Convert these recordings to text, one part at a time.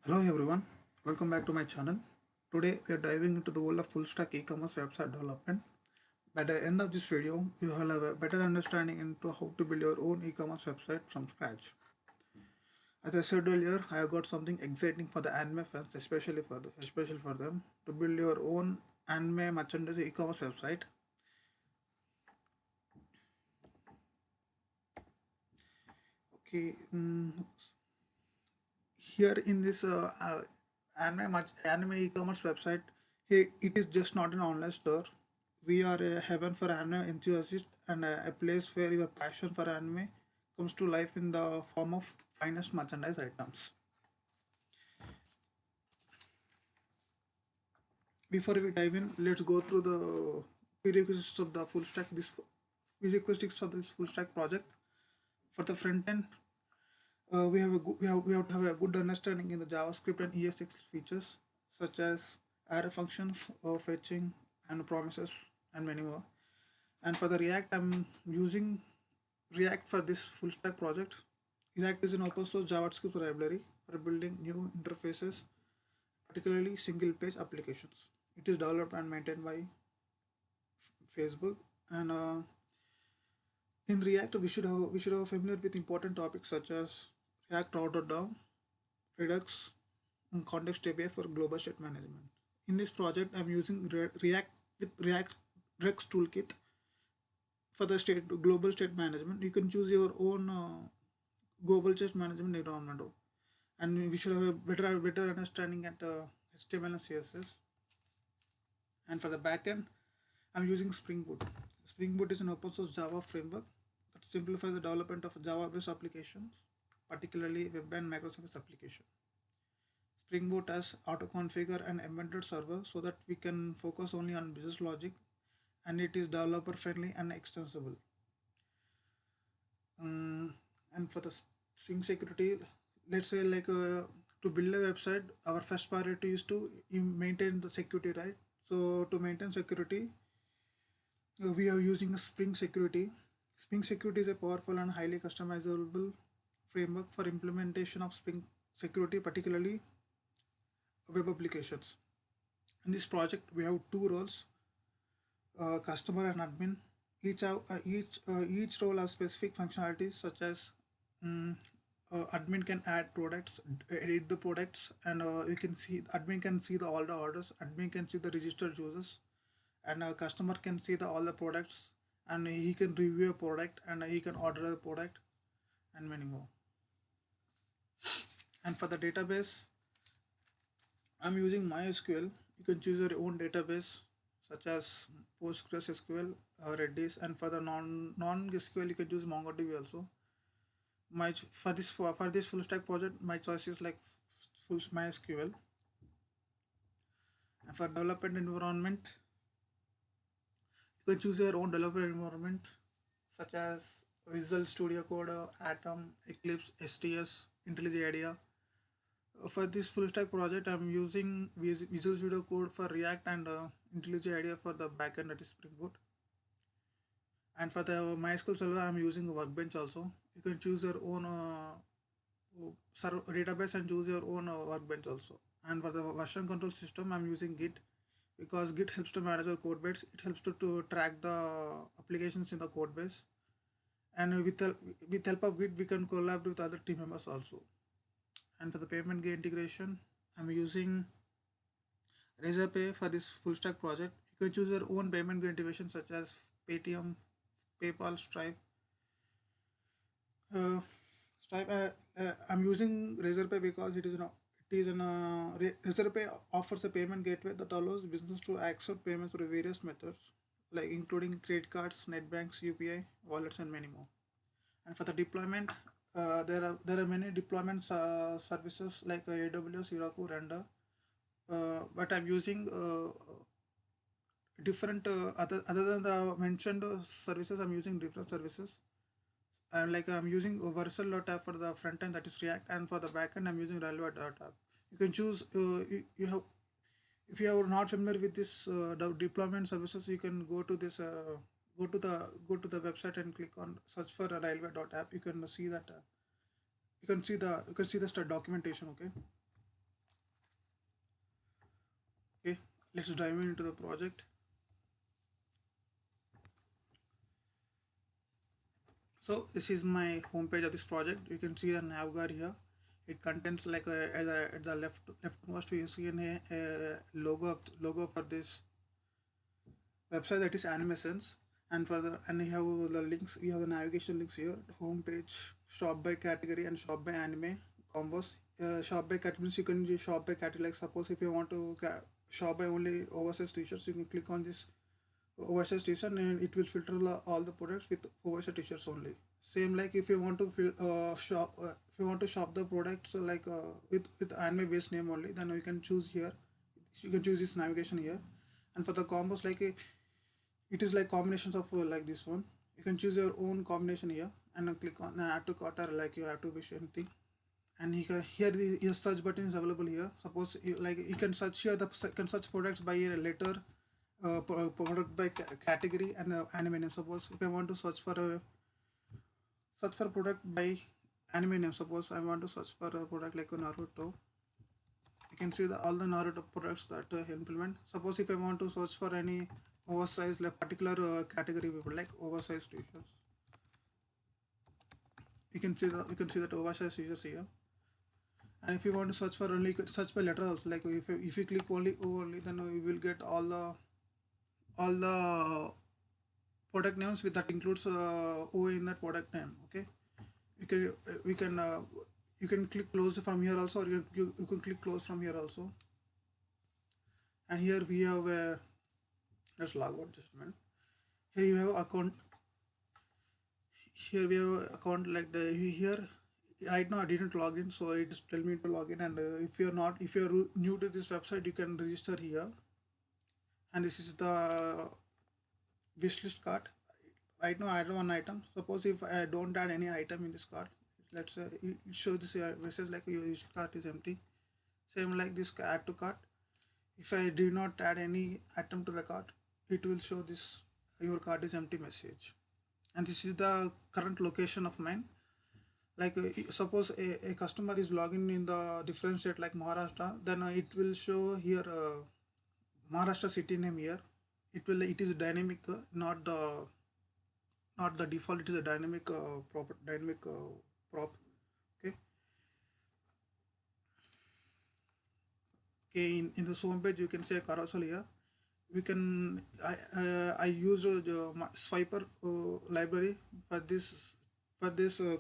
Hello everyone, welcome back to my channel. Today we are diving into the world of full stack e-commerce website development. By the end of this video, you will have a better understanding into how to build your own e-commerce website from scratch. As I said earlier, I have got something exciting for the anime fans, especially for them, to build your own anime merchandise e-commerce website. Okay, here in this anime e-commerce website, it is just not an online store. We are a heaven for anime enthusiasts and a place where your passion for anime comes to life in the form of finest merchandise items. Before we dive in, let's go through the prerequisites of the full stack. This prerequisites of this full stack project. For the front end, we have to have a good understanding in the JavaScript and ES6 features such as array functions, fetching, and promises, and many more. And for the React, I'm using React for this full stack project. React is an open source JavaScript library for building new interfaces, particularly single page applications. It is developed and maintained by Facebook. And in React, we should have familiar with important topics such as React Router DOM, Redux, and Context API for global state management. In this project, I'm using React with React Redux toolkit for the global state management. You can choose your own global state management environment, and we should have a better understanding at HTML and CSS. And for the backend, I'm using Spring Boot. Spring Boot is an open source Java framework that simplifies the development of Java-based applications, particularly web and microservice application. Spring Boot has auto-configure and embedded server so that we can focus only on business logic, and it is developer friendly and extensible. And for the Spring security, let's say to build a website, our first priority is to maintain the security, right? So to maintain security, we are using a Spring Security. Spring Security is a powerful and highly customizable framework for implementation of Spring Security, particularly web applications. In this project, we have two roles, customer and admin. Each role has specific functionalities such as admin can add products, edit the products, and you can see admin can see all the orders. Admin can see the registered users, and a customer can see all the products, and he can review a product, and he can order a product, and many more. And for the database, I'm using MySQL. You can choose your own database such as PostgreSQL, Redis, and for the non-SQL you can choose MongoDB also. For this full stack project, my choice is like full MySQL. And for development environment, you can choose your own development environment such as Visual Studio Code, Atom, Eclipse, STS, IntelliJ IDEA. For this full stack project, I'm using Visual Studio Code for React and IntelliJ IDEA for the backend, that is Spring Boot. And for the MySQL server, I'm using Workbench also. You can choose your own database and choose your own Workbench also. And for the version control system, I'm using Git because Git helps to manage our code base. It helps to track the applications in the code base. And with help of Git, we can collaborate with other team members also. And for the payment gateway integration, I'm using Razorpay for this full stack project. You can choose your own payment gateway integration such as Paytm, PayPal, Stripe. I'm using Razorpay because Razorpay offers a payment gateway that allows business to accept payments through various methods, like including credit cards, net banks, UPI, wallets, and many more. And for the deployment, there are many deployment services like AWS, Heroku, Render, but I'm using different other than the mentioned services. I'm using different services. And I'm using Vercel.app for the front end, that is React, and for the back end I'm using Railway.app. You can choose. You have, if you are not familiar with this deployment services, you can go to this go to the website and click on search for Railway.app. You can see that you can see the documentation. Okay. let's dive into the project. So this is my homepage of this project. You can see the navbar here. It contains like at the leftmost we see a logo for this website, that is animations, and for the and you have the links. You have the navigation links here: homepage, shop by category, and shop by anime combos. Shop by category means you can use shop by category. Like suppose if you want to shop by only oversized t-shirts, you can click on this oversized t-shirt and it will filter all the products with oversized t-shirts only. Same like if you want to if you want to shop the products like with anime based name only, then you can choose here. You can choose this navigation here. And for the combos, like it is like combinations of like this one. You can choose your own combination here and click on add to cart, or like you have to wish anything. And here the search button is available here. Suppose like you can search here, you can search products by a letter, product by category, and anime name. Suppose if I want to search for product by anime name, suppose I want to search for a product like a Naruto. You can see all the Naruto products that implement. Suppose if I want to search for any oversized like particular category people like oversized t-shirts, you can see that oversized t-shirts here. And if you want to search for only, you could search by letter also. Like if you click only O only, then you will get all the product names with that includes O in that product name. Okay, you can click close from here also, or you can click close from here also. And here we have let's log out just a minute. Here you have account. Here we have account like here. Right now I didn't log in, so it just tell me to log in. And if you're new to this website, you can register here. And this is the wishlist cart. Right now I add one item. Suppose if I don't add any item in this cart, let's say it shows this message like your wish cart is empty. Same like this add to cart. If I do not add any item to the cart, it will show this your cart is empty message. And this is the current location of mine. Like suppose a customer is logging in the different state like Maharashtra, then it will show here Maharashtra city name here. It is dynamic, not the default. It is a dynamic prop. Okay. Okay. In the home page, you can say carousel here. We can I use Swiper library for this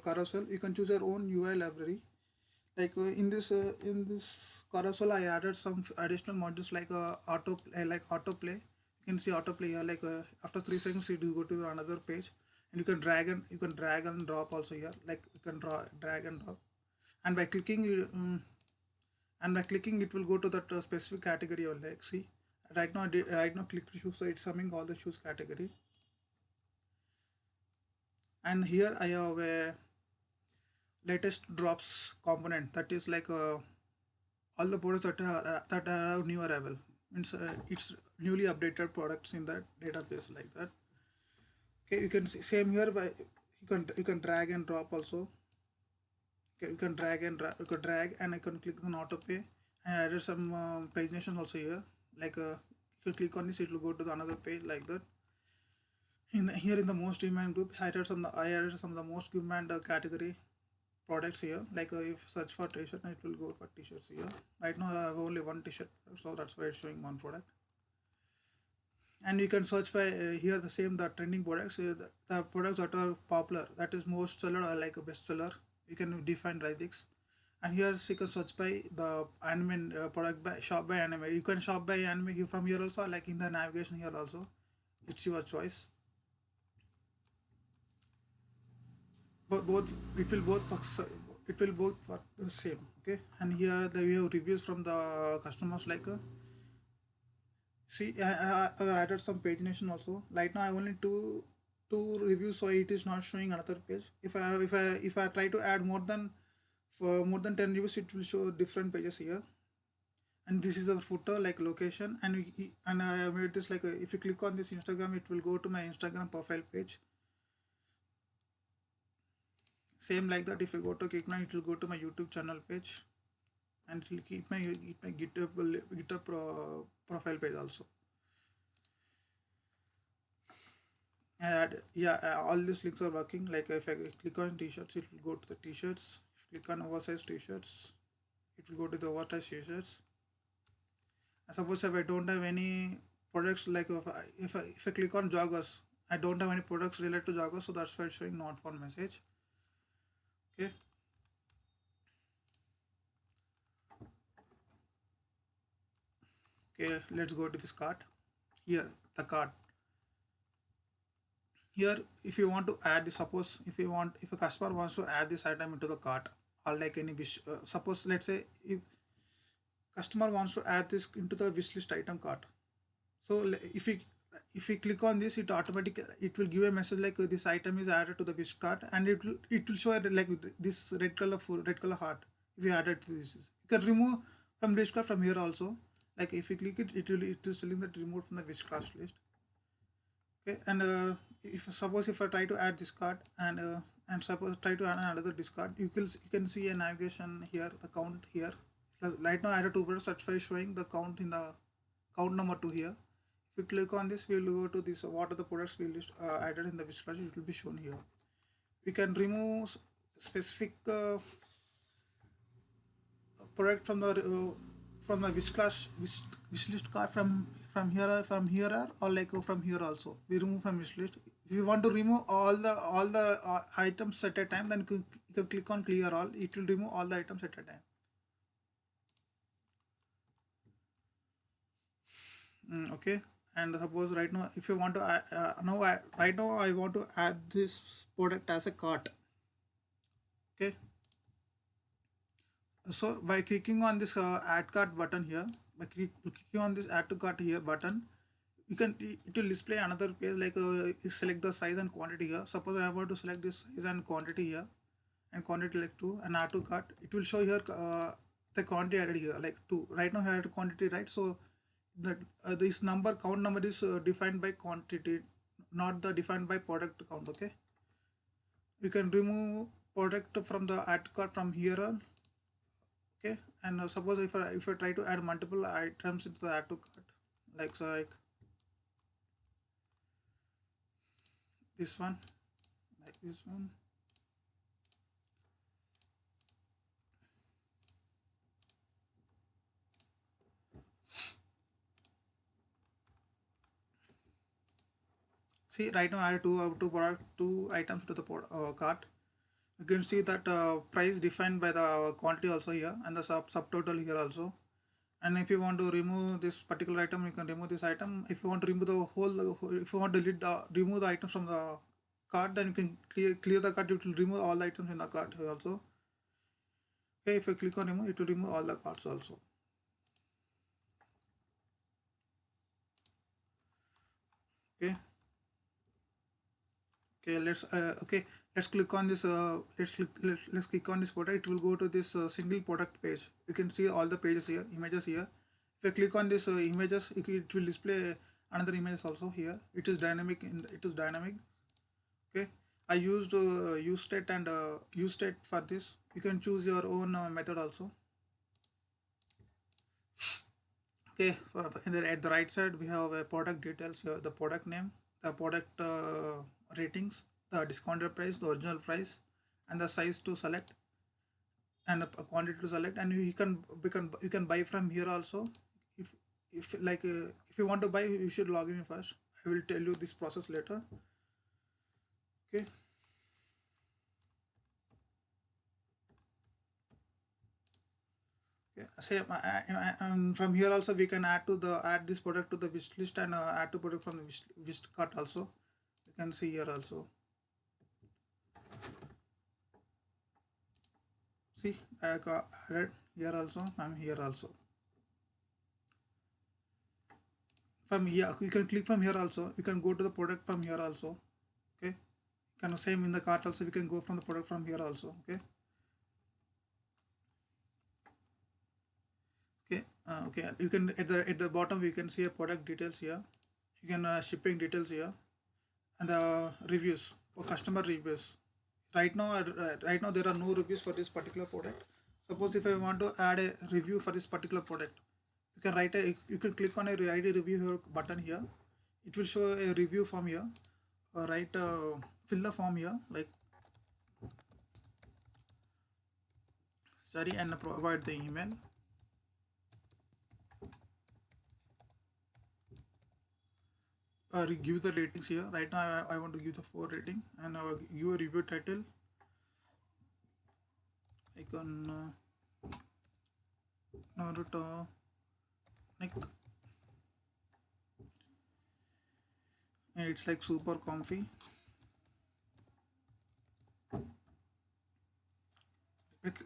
carousel. You can choose your own UI library. Like in this carousel, I added some additional modules like autoplay. You can see autoplay here. Like after 3 seconds, it will go to another page, and you can drag and drop also here. Like you can drag and drop, and by clicking it will go to that specific category. Or like see, right now click shoes, so it's summing all the shoes category. And here I have a latest drops component, that is like all the products that are new arrival, means it's newly updated products in that database like that. Okay, you can see same here by you can drag and drop also. Okay, you can drag and I can click on auto pay, and I added some pagination also here. Like if you click on this, it will go to another page like that. Here in the most demand group, I added some of the most demand category products here. Like if search for t-shirt, it will go for t-shirts here. Right now I have only one t-shirt, so that's why it's showing one product. And you can search by here the trending products, the products that are popular, that is most seller or like a bestseller. You can define like this. And here you can search by the anime product by shop by anime. You can shop by anime here from here also, like in the navigation here also. It's your choice. But both it will both work the same. Okay, and here we have reviews from the customers. Like see, I added some pagination also. Right now I only two reviews, so it is not showing another page. If I try to add more than 10 reviews, it will show different pages here. And this is the footer, like location, and I made this like if you click on this Instagram, it will go to my Instagram profile page. Same like that, if I go to click now, it will go to my YouTube channel page. and it will keep my GitHub profile page also. And yeah, all these links are working. Like if I click on t-shirts, it will go to the t-shirts. If you click on oversized t-shirts, it will go to the oversized t-shirts. And suppose if I don't have any products, like if I click on joggers, I don't have any products related to joggers, so that's why it's showing not found message. Okay. Okay, let's go to this cart. Here, the cart. Here, if you want to add this, suppose if a customer wants to add this item into the cart, or like any wish, suppose let's say if customer wants to add this into the wish list item cart. So if we click on this, it will give a message like this item is added to the wish cart, and it will show like this red color heart. If you added to this, you can remove from wish cart from here also. Like if you click it, it is telling that remove from the wish cart list. Okay, and if I try to add this card and suppose try to add another discard, you can see a navigation here, the count here. Right now I added two products, that's why showing the count in the count number 2 here. If you click on this, we will go to this what are the products we list added in the wish list. It will be shown here. We can remove specific product from the wish list card from here or like from here also. We remove from wish list. If you want to remove all the items at a time, then you can click on clear all. It will remove all the items at a time. Okay, and suppose right now if you want to right now I want to add this product as a cart. Okay, so by clicking on this add cart button here, by clicking on this add to cart here button, it will display another page like you select the size and quantity here. Suppose I want to select this size and quantity here, and quantity like 2 and add to cart. It will show here the quantity added here like 2. Right now I have quantity, right? So that this count number is defined by quantity, not the defined by product count. Okay, you can remove product from the add cart from here on. Okay, and suppose if I try to add multiple items into the add to cart, like this one, like this one. See, right now I added two items to the cart. You can see that price defined by the quantity also here, and the subtotal here also. And if you want to remove this particular item, you can remove this item. If you want to remove if you want to remove the items from the cart, then you can clear the cart. It will remove all the items in the cart here also. Okay, if you click on remove, it will remove all the carts also. Okay. Okay, let's click on this. Let's click on this product. It will go to this single product page. You can see all the pages here, images here. If I click on this images, it will display another images also here. It is dynamic. Okay, I used use state and use state for this. You can choose your own method also. Okay, at the right side we have product details here, the product name, the product ratings, the discounted price, the original price, and the size to select, and the quantity to select. And you can buy from here also. If you want to buy, you should log in first. I will tell you this process later. Okay. Same from here also we can add this product to the wish list, and add to product from the wish cart also. You can see here also. See, I got added here also. I'm here also. From here you can click from here also. You can go to the product from here also. Okay, you can same in the cart also. We can go from the product from here also. Okay. Okay, you can at the bottom we can see a product details here. You can shipping details here, and the reviews or customer reviews. Right now there are no reviews for this particular product. Suppose if I want to add a review for this particular product, you can you can click on a write a review here button here. It will show a review form here. Fill the form here, like sorry, and provide the email. Give the ratings here. Right now I want to give the 4 rating, and give a review title. I can like it's like super comfy.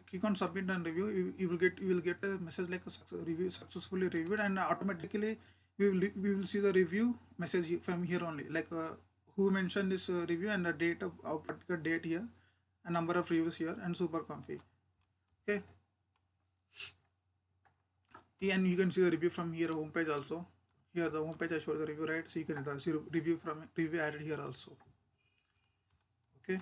Click on submit and review. You will get a message like a review successfully reviewed, and automatically we will see the review message from here only, like who mentioned this review and the date of our particular date here, a number of reviews here, and super comfy. Okay, and you can see the review from here homepage also. Here the homepage I showed the review, right? So you can see review from review added here also. Okay.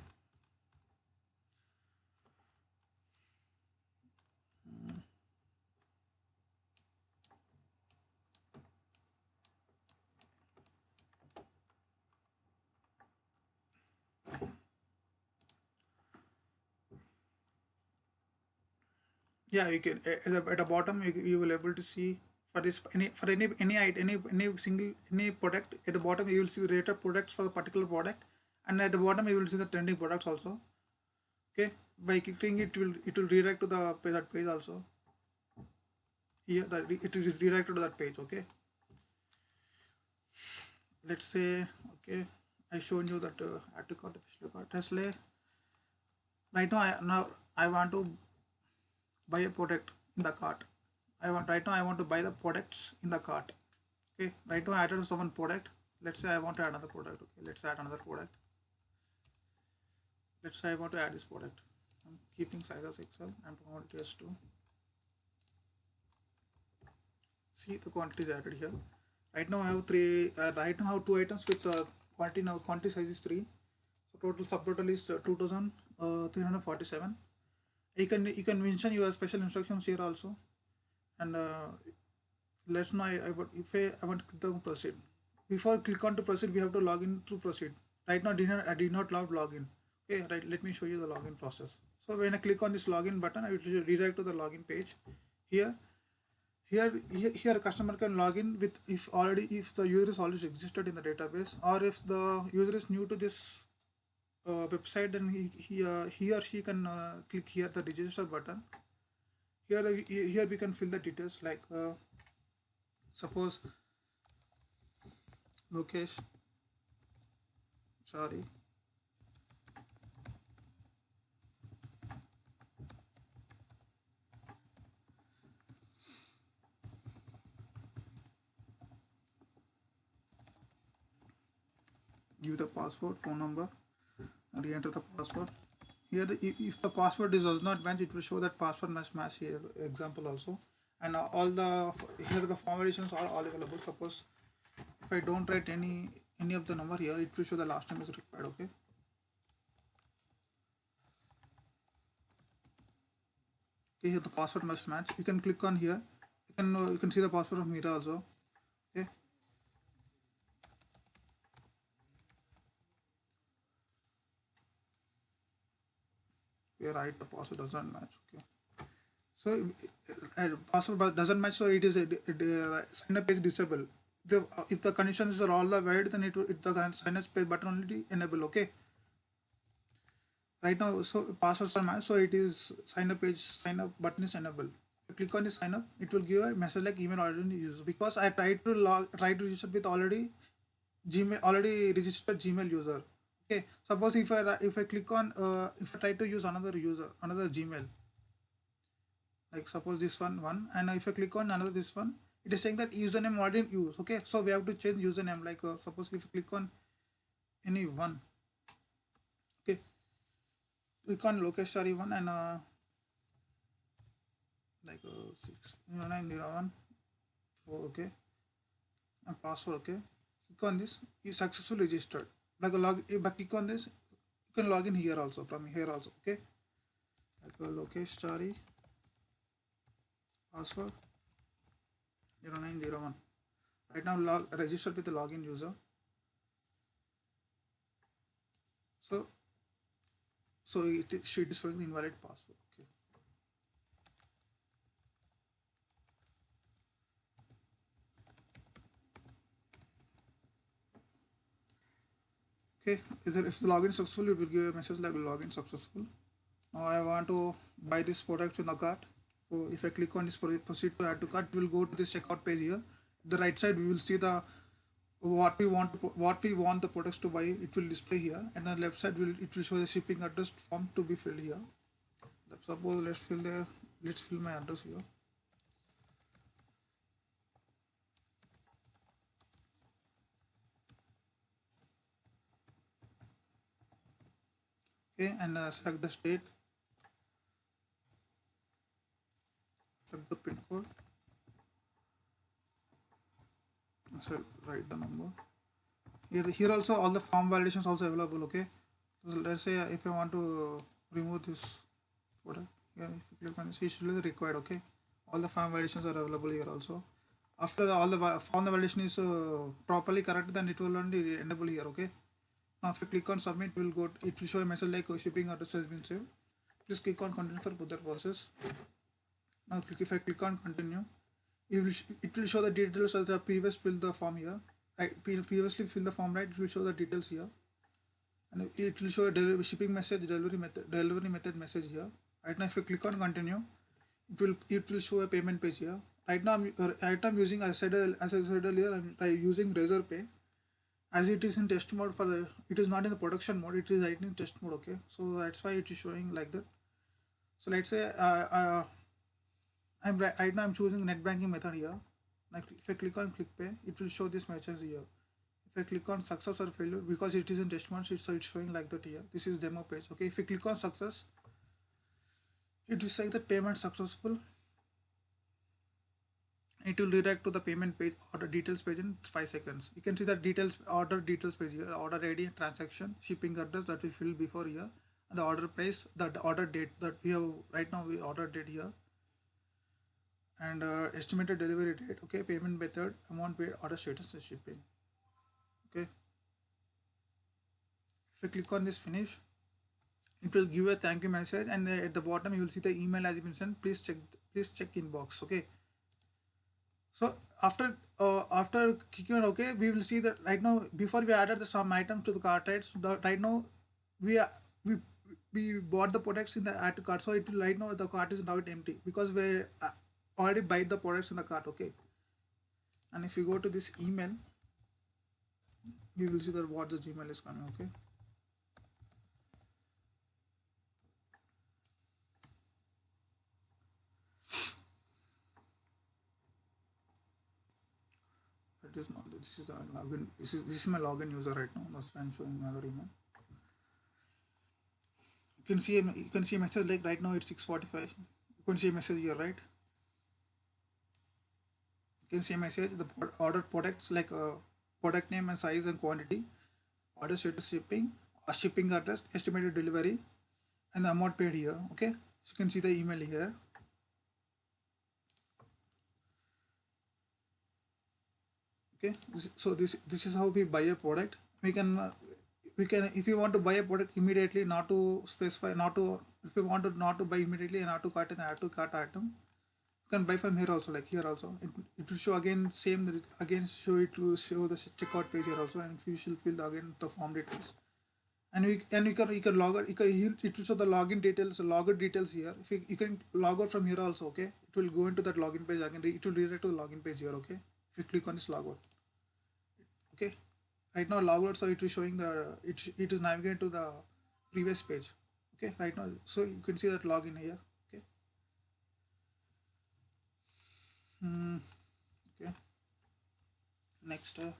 Yeah, you can at the bottom you will able to see for this any single any product. At the bottom you will see the rated products for the particular product, and at the bottom you will see the trending products also. Okay, by clicking it will redirect to the that page also. Here that it is redirected to that page. Okay, let's say okay, I shown you that add to cart, Tesla. Now I want to buy a product in the cart. Right now I want to buy the products in the cart. Okay, right now I added some product. Let's say I want to add another product. Okay, let's add another product. Let's say I want to add this product. I'm keeping size as Excel and quantity as 2. See, the quantity is added here. Right now I have three. Right now I have 2 items with quantity. Now quantity size is 3. So total subtotal is 2,347. You can mention your special instructions here also, and let's know I want to click on proceed. Before click on to proceed, we have to log in to proceed. Right now I did not log in. Okay, right. Let me show you the login process. So when I click on this login button, I will redirect to the login page. Here customer can log in with if the user is already existed in the database, or if the user is new to this website, then he or she can click here the register button. Here we can fill the details, like suppose Lokesh, sorry, give the password, phone number, and re-enter the password. Here if the password does not match, it will show that password must match here example also, and all the here the form additions are all available. Suppose if I don't write any of the number here, it will show the last name is required. Okay, here the password must match. You can click on here, you can see the password of Mira also. Okay, here right the password doesn't match. Okay, so password doesn't match, so it is sign up page disabled. If the conditions are all valid, then the sign up page button only enable. Okay, right now so passwords are matched, so it is sign up button is enabled. If you click on the sign up, it will give a message like email already used, because I tried to register with already registered Gmail user. Okay, suppose if I click on if I try to use another Gmail, like suppose this one, and if I click on another this one, it is saying that username already in use. Okay, so we have to change username, like suppose if you click on any one. Okay, click on Lokesh one, and like 60901 okay, and password. Okay, click on this, you successfully registered. Like if I click on this, you can log in here also, from here also. Okay, like Lokesh password 0901. Right now register with the login user. So it is showing the invalid password. Okay, if the login is successful, it will give a message like login successful. Now I want to buy this product in the cart. So if I click on this proceed to add to cart, we will go to this checkout page here. The right side we will see the what we want the products to buy. It will display here, and the left side it will show the shipping address form to be filled here. Suppose let's fill my address here. Okay, and select the state, select the pin code, so write the number. Here also all the form validations also available. Okay, so let's say if I want to remove this product, here if you click on this, it should be required. Okay, all the form validations are available here also. After all the form validation is properly correct, then it will only enable here. Okay, now if you click on submit, it will show a message like shipping address has been saved. Please click on continue for further process. Now if I click on continue, it will show the details of the previous fill the form here. Right, previously fill the form, right? It will show the details here, and it will show a shipping message, delivery method message here. Right now, if you click on continue, it will show a payment page here. Right now I'm using, as I said earlier, I'm using Razor Pay, as it is in test mode it is not in the production mode. It is right in test mode. Okay, so that's why it is showing like that. So let's say right now I'm choosing net banking method here. Like if I click on click pay, it will show this message here. If I click on success or failure, because it is in test mode, so it's showing like that here. This is demo page. Okay, if you click on success, it is like the payment successful. It will redirect to the payment page, order details page in 5 seconds. You can see the order details page here, order ID, transaction, shipping address that we filled before here, and the order price, the order date that we have right now, we ordered date here, and estimated delivery date. Okay, payment method, amount paid, order status, and shipping. Okay, if you click on this finish, it will give a thank you message, and at the bottom you will see the email has been sent. Please check inbox. Okay, so after clicking on OK, we will see that right now, before we added some items to the cart, right? So right now we bought the products in the add to cart, so it will right now the cart is now empty because we already buy the products in the cart. Okay, and if you go to this email, you will see that what the Gmail is coming. Okay, it is not. This is the login. This is my login user right now. That's why I'm showing my other email. You can see a message like right now it's 6:45. You can see a message here, right? You can see a message, the ordered products like product name and size and quantity, order status, shipping, shipping address, estimated delivery, and the amount paid here. Okay, so you can see the email here. Okay, so this is how we buy a product. We can if you want to buy a product immediately, not to specify, if you want to not to buy immediately and not to cart and add to cart item, you can buy from here also, like here also. It will show again show it to show the checkout page here also, and you should fill again the form details. And you can log out. It will show the login details, login details here. If you can log out from here also. Okay, it will go into that login page again. It will redirect to the login page here. Okay, if you click on this logout. Okay, right now logout, so it is showing the it is navigating to the previous page. Okay, right now, so you can see that login here. Okay. Okay. Next. Okay,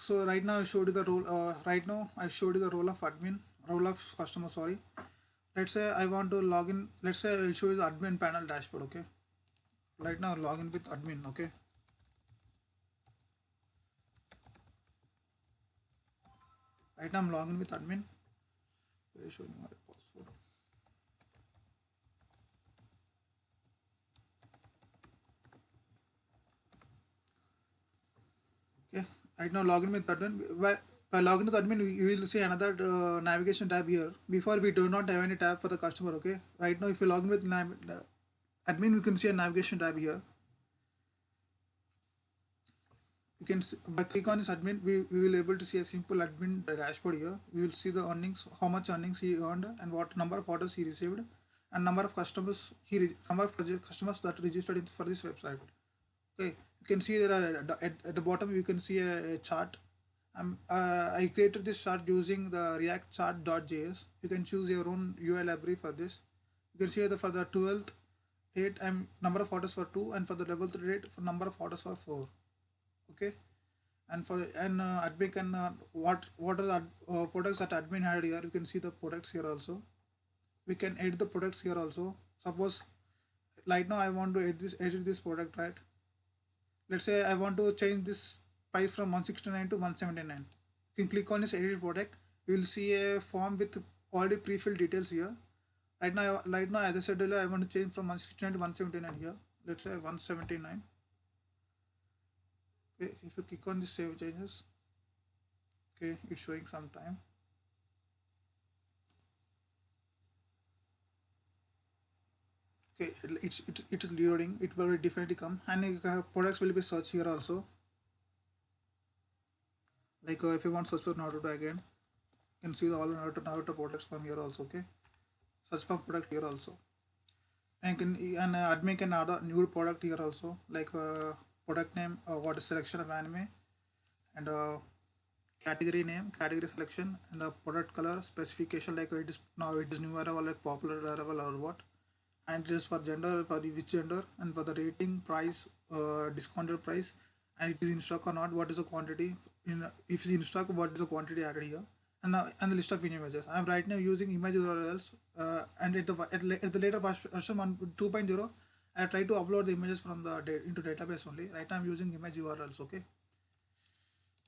so right now I showed you the role. Right now I showed you the role of customer. Sorry. Let's say I want to log in. Let's say I'll show you the admin panel dashboard. Okay. Right now log in with admin. Okay. Right now I'm logging in with admin. I'll show you my password. Right now login with admin. By logging to the admin, you will see another navigation tab here. Before we do not have any tab for the customer. Okay. Right now, if you log in with admin, you can see a navigation tab here. You can by click on this admin, we will able to see a simple admin dashboard here. We will see the earnings, how much earnings he earned, and what number of orders he received, and number of customers number of customers that registered for this website. Okay, you can see that at the bottom you can see a chart. I created this chart using the React chart.js. You can choose your own UI library for this. You can see that for the 12th date, number of orders for 2, and for the 11th date, for number of orders for 4. Okay, and for admin can what are the products that admin had here. You can see the products here also. We can edit the products here also. Suppose right now I want to edit this product, right? Let's say I want to change this price from 169 to 179. You can click on this edit product. You will see a form with already pre-filled details here. Right now as I said earlier, I want to change from 169 to 179 here. Let's say 179. Okay, if you click on this save changes, okay, it's showing some time. Okay, it is loading. It will definitely come, and products will be searched here also. Like if you want search for Naruto again, you can see all Naruto products from here also. Okay, search for product here also, and admin can add a new product here also, like product name, what is selection of anime, and category name, category selection, and the product color specification, like it is new arrival, like popular arrival or what, and it is for gender, for which gender, and for the rating, price, discounted price, and it is in stock or not, what is the quantity, if it's in stock, what is the quantity added here, and the list of images. I am right now using image URLs, and at the later version 2.0, I try to upload the images from the into database only. Right now I'm using image URLs. Okay,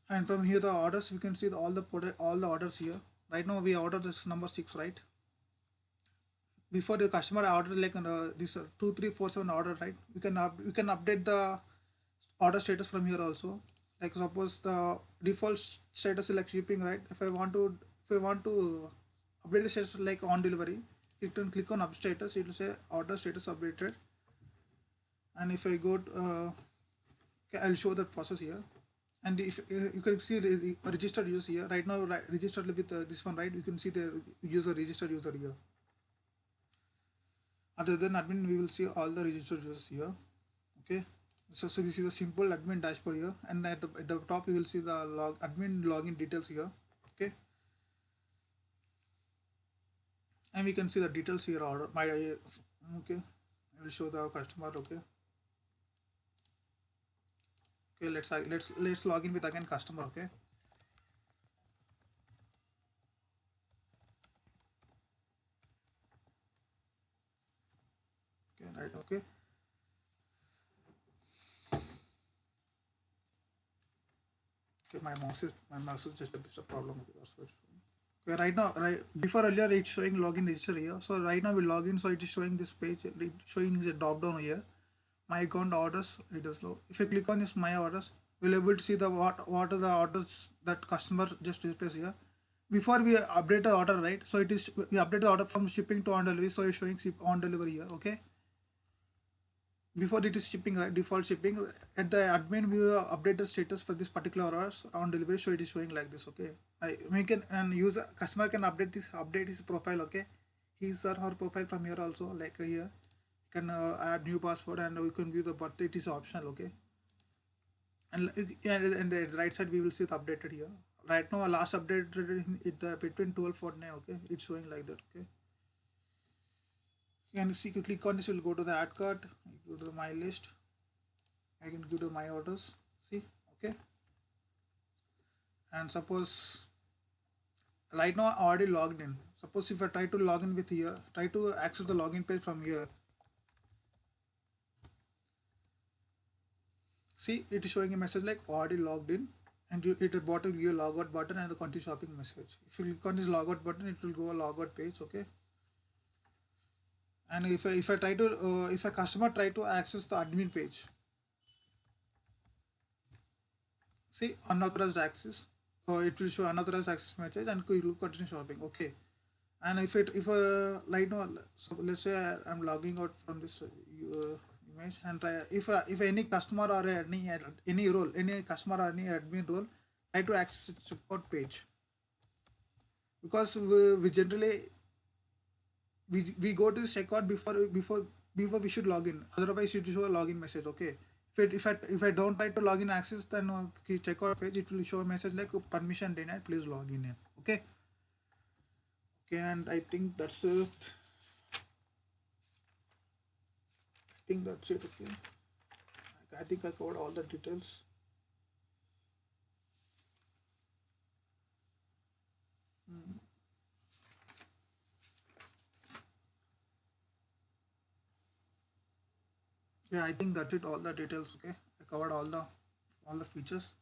and from here the orders, we can see all the orders here. Right now we ordered this number 6, right? Before the customer ordered like this 2347 order, right? We can update the order status from here also. Like suppose the default status is like shipping, right? If I want to update the status like on delivery, you can click on up status. It will say order status updated, and if I go okay, I'll show that process here. And if you can see the registered user here right now, registered with this one, right? You can see the registered user here. Other than admin, we will see all the registered users here. Okay, so this is a simple admin dashboard here, and at the top you will see the admin login details here. Okay, and we can see the details here. Order my okay, I will show the customer. Okay, let's log in with again customer. Okay, right. Okay, my mouse is just a bit of problem. Okay, right now, before earlier it's showing login register here. So right now we log in, so it is showing this page, showing the drop down here. My account orders, it is low. If you click on this my orders, we'll able to see the what are the orders that customer just displays here. Before we update the order, right? So it is we update the order from shipping to on delivery, so it's showing ship on delivery here. Okay, before it is shipping, right? Default shipping. At the admin, we will update the status for this particular orders on delivery, so it is showing like this. Okay, we can, and user customer can update his profile. Okay, his or her profile from here also, like here you can add new password, and we can give the birth. It is optional. Okay, and the right side we will see the updated here. Right now, last updated in the between 12:49. Okay, it's showing like that. Okay, you can see, you click on this, will go to the add cart, go to the my list. I can go to my orders. See, okay, and suppose right now I already logged in. Suppose if I try to log in with here, try to access the login page from here. See, it is showing a message like already logged in, and it is bottom your logout button and the continue shopping message. If you click on this logout button, it will go a logout page. Okay, and if I try to if a customer try to access the admin page, see unauthorized access, it will show unauthorized access message and you will continue shopping. Okay. And if like no, so let's say I'm logging out from this image, and if any customer or any role, any customer or any admin role try to access the support page, because we generally we go to the checkout before we should log in. Otherwise, you show a login message. Okay. If I don't try to log in access, then checkout page it will show a message like permission denied. Please log in. Okay. Okay, and I think that's it. I think that's it. Okay. I think I covered all the details. Yeah, I think that's it. All the details. Okay, I covered all the features.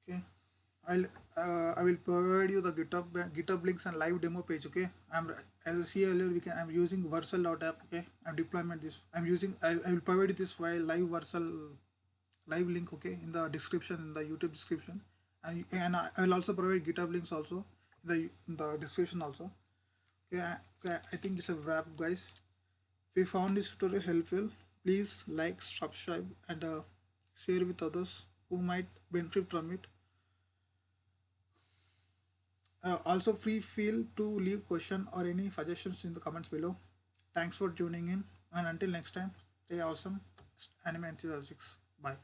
Okay, I will provide you the GitHub links and live demo page. Okay, as I see earlier, I'm using Vercel.app. Okay, I will provide you this file live Vercel live link. Okay, in the description, in the YouTube description, and I will also provide GitHub links also in the description also. Okay, I think it's a wrap, guys. If you found this tutorial helpful, please like, subscribe, and share with others who might benefit from it. Also, free feel to leave question or any suggestions in the comments below. Thanks for tuning in, and until next time, stay awesome. Anime enthusiasts. Bye.